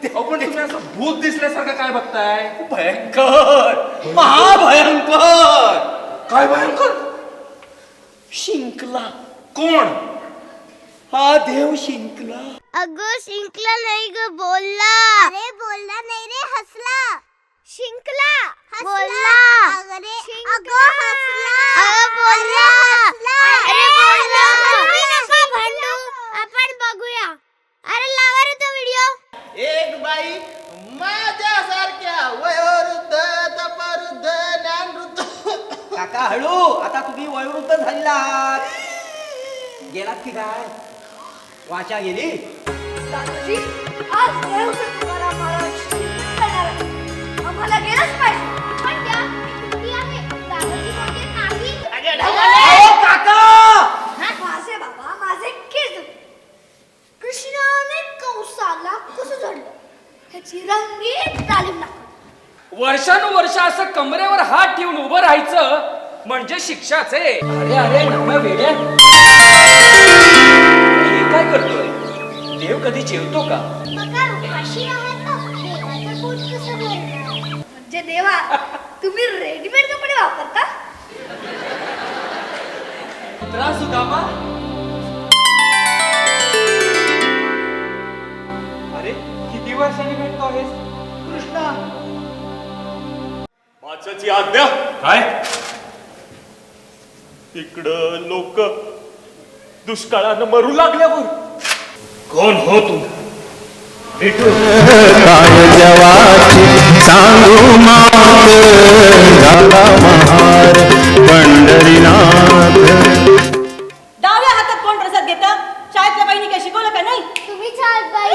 पण तुम्ही असं भूत दिसल्यासारखं काय बघताय? भयंकर, महाभयंकर. काय भयंकर? शिंकला. कोण? हा देव शिंकला. अगं शिंकला नाही ग, बोलला. अरे बोलला नाही रे, हसला. शिंकला बोलला. अरे अगं हसला. अरे बोलला. अरे बोलला. तुम्ही नका भांडू, आपण बघूया. अरे लावा रे तो व्हिडिओ. एक बाई माझ्यासारख्या वयोवृद्ध तपवृद्ध ज्ञानवृद्ध. काका हळू, आता तुम्ही वयोवृद्ध झालात. गेलात की काय? वाचा गेली. दादाजी, आज देवचं तुम्हाला मला शिकवण करणार आहे. आम्हाला गेलंच पाहिजे. पण त्या ती कुठली आहे? दादाची कोणती नाही. अहो, काका. माझे बाबा, माझे केस. कृष्णाने कंसाला कसं झडलं ह्याची रंगीत तालीम लागते. वर्षानुवर्ष असं कमरेवर हात ठेवून उभं राहायचं म्हणजे शिक्षाच आहे. अरे अरे नाना वेड्या, हे काय करतोय? देव कधी जेवतो का? बघा उपाशी राहतो, देवाचं पोट कसं भरणार? म्हणजे देवा, तुम्ही रेडीमेड कपडे वापरता? त्रास सुदामा. अरे किती वर्षांनी भेटतो आहेस? कृष्णा, वाचाची आज्ञा. काय? इकडं लोक दुष्काळानं मरू लागल्यावर कोण हो तू? भेटू. काय जवाची सांगू मात झाला महार पंढरीनाथ. डाव्या हातात कोण प्रसाद घेतं? शाळेतल्या बाईंनी काय शिकवलं का नाही? तुम्ही छान बाई.